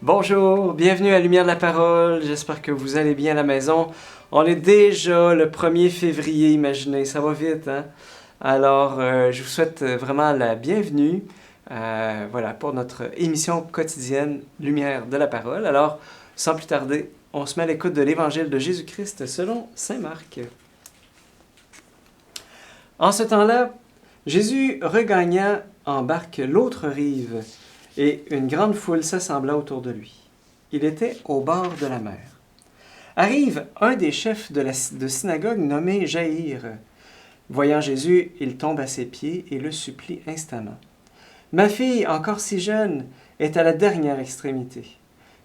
Bonjour, bienvenue à Lumière de la Parole, j'espère que vous allez bien à la maison. On est déjà le 1er février, imaginez, ça va vite, hein? Alors, je vous souhaite vraiment la bienvenue pour notre émission quotidienne Lumière de la Parole. Alors, sans plus tarder, on se met à l'écoute de l'Évangile de Jésus-Christ selon saint Marc. En ce temps-là, Jésus regagna en barque l'autre rive, et une grande foule s'assembla autour de lui. Il était au bord de la mer. Arrive un des chefs de synagogue nommé Jaïr. Voyant Jésus, il tombe à ses pieds et le supplie instamment. « Ma fille, encore si jeune, est à la dernière extrémité.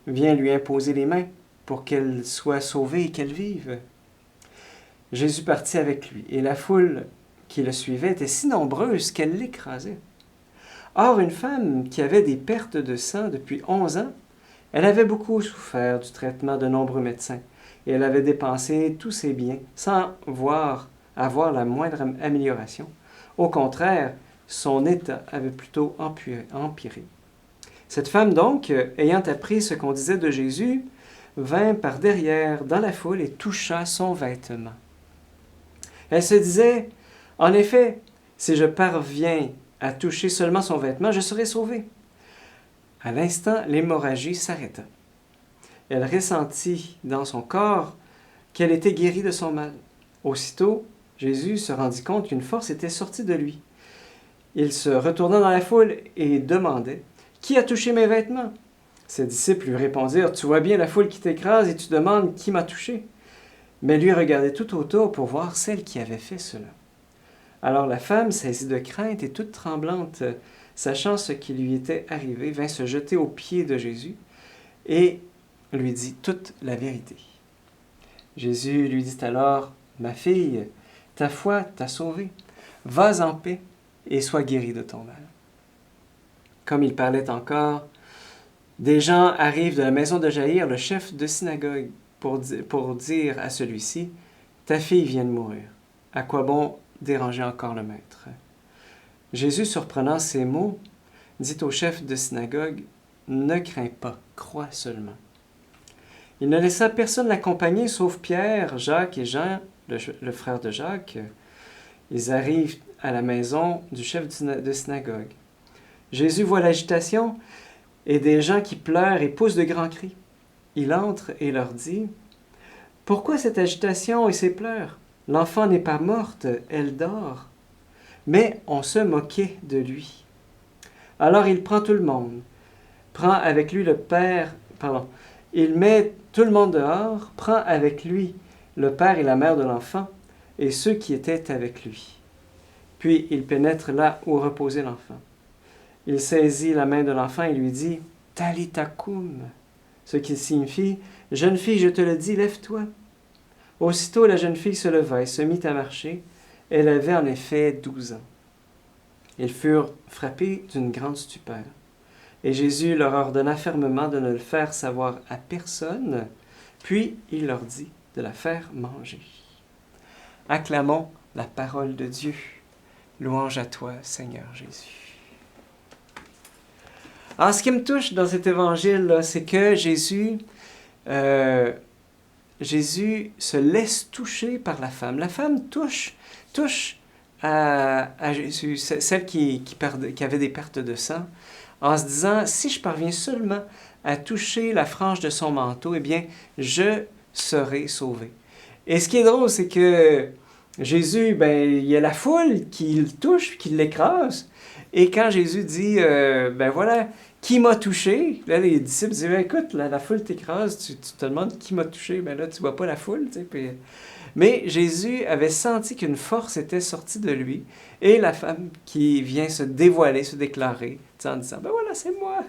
Viens lui imposer les mains pour qu'elle soit sauvée et qu'elle vive. » Jésus partit avec lui, et la foule qui le suivait était si nombreuse qu'elle l'écrasait. Or, une femme qui avait des pertes de sang depuis 11 ans, elle avait beaucoup souffert du traitement de nombreux médecins, et elle avait dépensé tous ses biens sans avoir la moindre amélioration. Au contraire, son état avait plutôt empiré. Cette femme donc, ayant appris ce qu'on disait de Jésus, vint par derrière dans la foule et toucha son vêtement. Elle se disait, « En effet, si je parviens à toucher seulement son vêtement, je serai sauvée. » À l'instant, l'hémorragie s'arrêta. Elle ressentit dans son corps qu'elle était guérie de son mal. Aussitôt, Jésus se rendit compte qu'une force était sortie de lui. Il se retourna dans la foule et demandait « Qui a touché mes vêtements ?» Ses disciples lui répondirent « Tu vois bien la foule qui t'écrase et tu demandes qui m'a touché. » Mais lui regardait tout autour pour voir celle qui avait fait cela. Alors la femme, saisie de crainte et toute tremblante, sachant ce qui lui était arrivé, vint se jeter aux pieds de Jésus et lui dit toute la vérité. Jésus lui dit alors, « Ma fille, ta foi t'a sauvée. Vas en paix et sois guérie de ton mal. » Comme il parlait encore, des gens arrivent de la maison de Jaïr, le chef de synagogue, pour dire à celui-ci, « Ta fille vient de mourir. À quoi bon déranger encore le maître? » Jésus, surprenant ces mots, dit au chef de synagogue, « Ne crains pas, crois seulement. » Il ne laissa personne l'accompagner, sauf Pierre, Jacques et Jean, le frère de Jacques. Ils arrivent à la maison du chef de synagogue. Jésus voit l'agitation et des gens qui pleurent et poussent de grands cris. Il entre et leur dit, « Pourquoi cette agitation et ces pleurs? L'enfant n'est pas morte, elle dort. » Mais on se moquait de lui. Alors il prend tout le monde, il met tout le monde dehors, prend avec lui le père et la mère de l'enfant et ceux qui étaient avec lui. Puis il pénètre là où reposait l'enfant. Il saisit la main de l'enfant et lui dit « Talitha koum », ce qui signifie « Jeune fille, je te le dis, lève-toi ». Aussitôt la jeune fille se leva et se mit à marcher. Elle avait en effet 12 ans. Ils furent frappés d'une grande stupeur. Et Jésus leur ordonna fermement de ne le faire savoir à personne, puis il leur dit de la faire manger. Acclamons la parole de Dieu. Louange à toi, Seigneur Jésus. Alors, ce qui me touche dans cet évangile, c'est que Jésus se laisse toucher par la femme. La femme touche à Jésus, celle qui avait des pertes de sang, en se disant, si je parviens seulement à toucher la frange de son manteau, eh bien, je serai sauvé. Et ce qui est drôle, c'est que Jésus, il y a la foule qui le touche, qui l'écrase. Et quand Jésus dit, qui m'a touché? Là, les disciples disent, écoute, la foule t'écrase, tu te demandes qui m'a touché. Là, tu vois pas la foule, tu sais, puis... Mais Jésus avait senti qu'une force était sortie de lui, et la femme qui vient se dévoiler, se déclarer, en disant, c'est moi,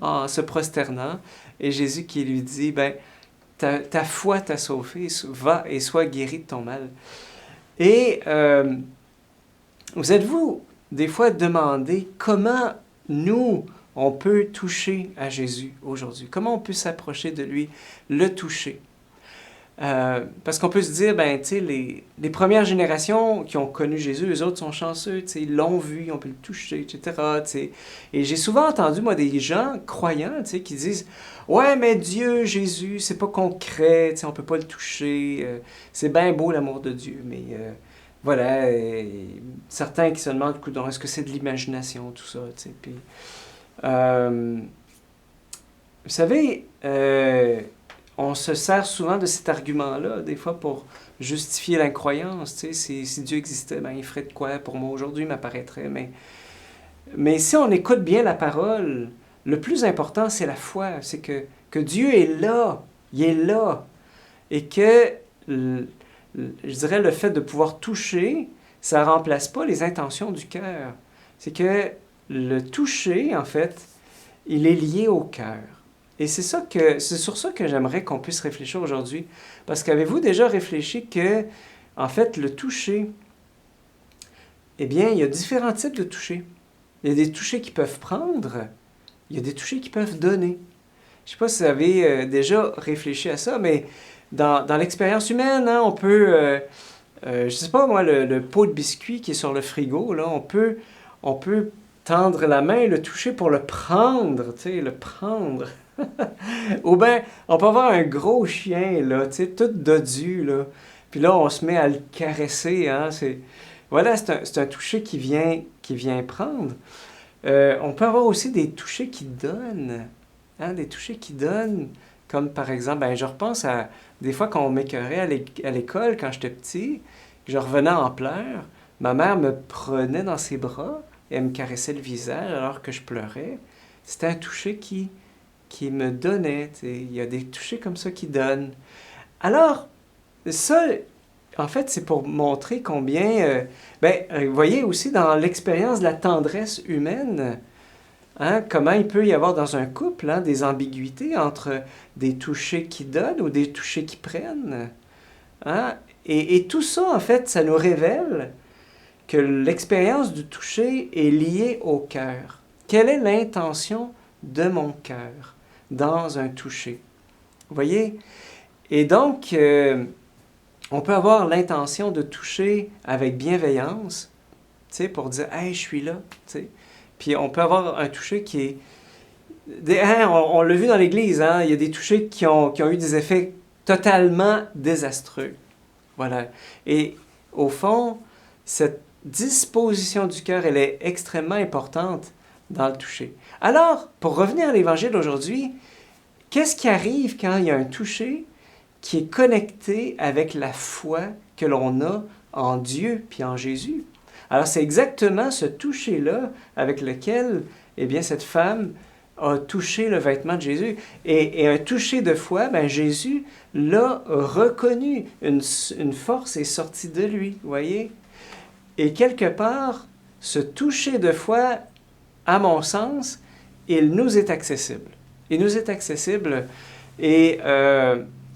en se prosternant, et Jésus qui lui dit, ta foi t'a sauvé, va et sois guéri de ton mal. Et vous êtes-vous des fois demandé comment nous, on peut toucher à Jésus aujourd'hui? Comment on peut s'approcher de lui, le toucher? Parce qu'on peut se dire, ben, tu sais, les premières générations qui ont connu Jésus, eux autres sont chanceux, tu sais, ils l'ont vu, on peut le toucher, etc., tu sais. Et j'ai souvent entendu, moi, des gens croyants, tu sais, qui disent, ouais, mais Dieu, Jésus, c'est pas concret, tu sais, on peut pas le toucher, c'est bien beau l'amour de Dieu, mais voilà, certains qui se demandent, coudonc, est-ce que c'est de l'imagination, tout ça, tu sais, puis... vous savez, on se sert souvent de cet argument-là, des fois, pour justifier l'incroyance. Tu sais, si Dieu existait, ben, il ferait de quoi pour moi aujourd'hui, m'apparaîtrait. Mais si on écoute bien la parole, le plus important, c'est la foi. C'est que Dieu est là. Il est là. Et que, je dirais, le fait de pouvoir toucher, ça ne remplace pas les intentions du cœur. C'est que le toucher, en fait, il est lié au cœur. Et c'est sur ça que j'aimerais qu'on puisse réfléchir aujourd'hui. Parce qu'avez-vous déjà réfléchi que, en fait, le toucher, eh bien, il y a différents types de toucher. Il y a des touchés qui peuvent prendre, il y a des touchés qui peuvent donner. Je ne sais pas si vous avez déjà réfléchi à ça, mais dans l'expérience humaine, hein, on peut, je ne sais pas moi, le pot de biscuits qui est sur le frigo, là, on peut tendre la main et le toucher pour le prendre, tu sais, le prendre. Ou bien, on peut avoir un gros chien, là, tu sais, tout dodu, là. Puis là, on se met à le caresser, hein. Voilà, c'est un toucher qui vient prendre. On peut avoir aussi des touchés qui donnent. Hein, des touchés qui donnent, comme par exemple, ben, je repense à des fois quand on m'écœurait à l'école, quand j'étais petit, je revenais en pleurs, ma mère me prenait dans ses bras et elle me caressait le visage alors que je pleurais. C'était un toucher qui me donnait. Il y a des touchés comme ça qui donnent. Alors, ça, en fait, c'est pour montrer combien... vous voyez aussi dans l'expérience de la tendresse humaine, hein, comment il peut y avoir dans un couple des ambiguïtés entre des touchés qui donnent ou des touchés qui prennent. Hein? Et tout ça, en fait, ça nous révèle que l'expérience du toucher est liée au cœur. Quelle est l'intention de mon cœur dans un toucher? Vous voyez? Et donc, on peut avoir l'intention de toucher avec bienveillance, tu sais, pour dire « Hey, je suis là », tu sais. Puis on peut avoir un toucher qui est... on l'a vu dans l'Église, hein, il y a des touchés qui ont eu des effets totalement désastreux. Voilà. Et au fond, cette disposition du cœur, elle est extrêmement importante dans le toucher. Alors, pour revenir à l'Évangile d'aujourd'hui, qu'est-ce qui arrive quand il y a un toucher qui est connecté avec la foi que l'on a en Dieu puis en Jésus? Alors, c'est exactement ce toucher-là avec lequel, eh bien, cette femme a touché le vêtement de Jésus. Et un toucher de foi, ben, Jésus l'a reconnu. Une force est sortie de lui, vous voyez? Et quelque part, ce toucher de foi, à mon sens, il nous est accessible. Il nous est accessible. Et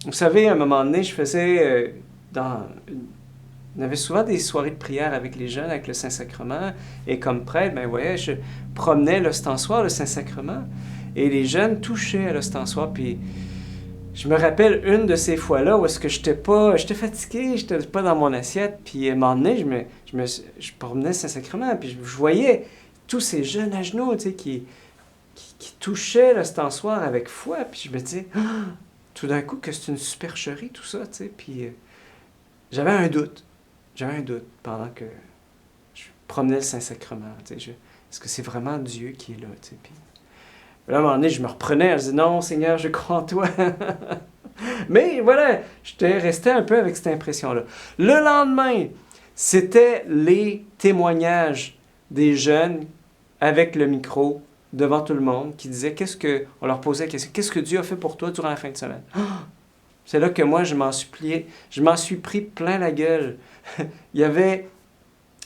vous savez, à un moment donné, je faisais on avait souvent des soirées de prière avec les jeunes, avec le Saint-Sacrement. Et comme prêtre, ben voyez, je promenais l'ostensoir, le Saint-Sacrement, et les jeunes touchaient à l'ostensoir. Puis je me rappelle une de ces fois-là où est-ce que j'étais fatigué, j'étais pas dans mon assiette. Puis à un moment donné, je promenais le Saint-Sacrement, puis je voyais tous ces jeunes à genoux, tu sais, qui touchaient l'ostensoir avec foi. Puis je me disais, tout d'un coup, que c'est une supercherie, tout ça, tu sais. Puis j'avais un doute. Pendant que je promenais le Saint-Sacrement. Est-ce que c'est vraiment Dieu qui est là? Puis, là, à un moment donné, je me reprenais, je disais, non, Seigneur, je crois en toi. Mais voilà, j'étais resté un peu avec cette impression-là. Le lendemain, c'était les témoignages des jeunes avec le micro devant tout le monde qui disaient on leur posait la question, qu'est-ce que Dieu a fait pour toi durant la fin de semaine? C'est là que moi, je m'en suis pris plein la gueule. Il y avait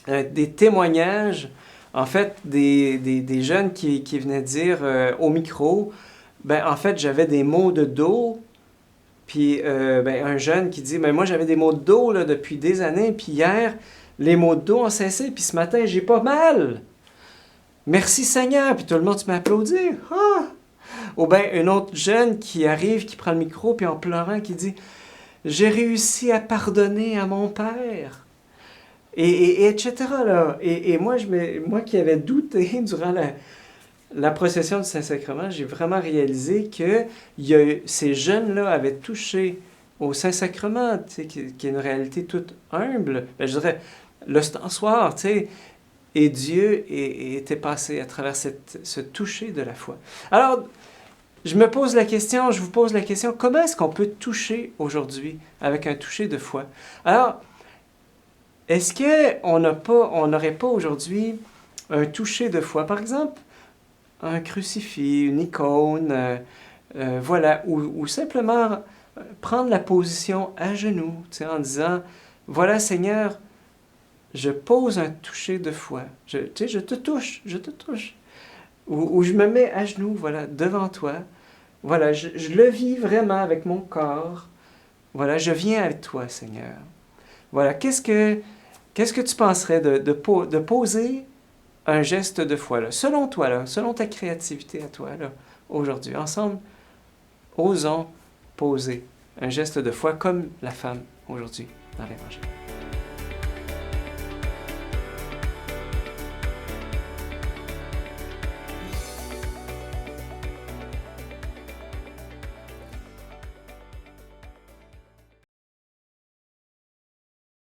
des témoignages, en fait, des jeunes qui venaient dire au micro, ben en fait, j'avais des maux de dos, puis un jeune qui dit, ben moi, j'avais des maux de dos là, depuis des années, puis hier, les maux de dos ont cessé, puis ce matin, j'ai pas mal. Merci Seigneur, puis tout le monde se met à applaudir. Ah! Ou bien un autre jeune qui arrive, qui prend le micro, puis en pleurant, qui dit, j'ai réussi à pardonner à mon père. Et etc. Là. Et moi, moi qui avais douté durant la procession du Saint-Sacrement, j'ai vraiment réalisé que ces jeunes-là avaient touché au Saint-Sacrement, qui est une réalité toute humble. Ben, je dirais, l'ostensoir, et Dieu était passé à travers ce toucher de la foi. Alors, je vous pose la question, comment est-ce qu'on peut toucher aujourd'hui avec un toucher de foi? Alors, est-ce qu'on n'aurait pas aujourd'hui un toucher de foi? Par exemple, un crucifix, une icône, voilà, ou simplement prendre la position à genoux, en disant, voilà Seigneur, je pose un toucher de foi. Je te touche, je te touche. Ou je me mets à genoux, voilà, devant toi. Voilà, je le vis vraiment avec mon corps. Voilà, je viens avec toi, Seigneur. Voilà, qu'est-ce que tu penserais de poser un geste de foi, là, selon toi, là, selon ta créativité à toi, là, aujourd'hui? Ensemble, osons poser un geste de foi comme la femme aujourd'hui dans l'Évangile.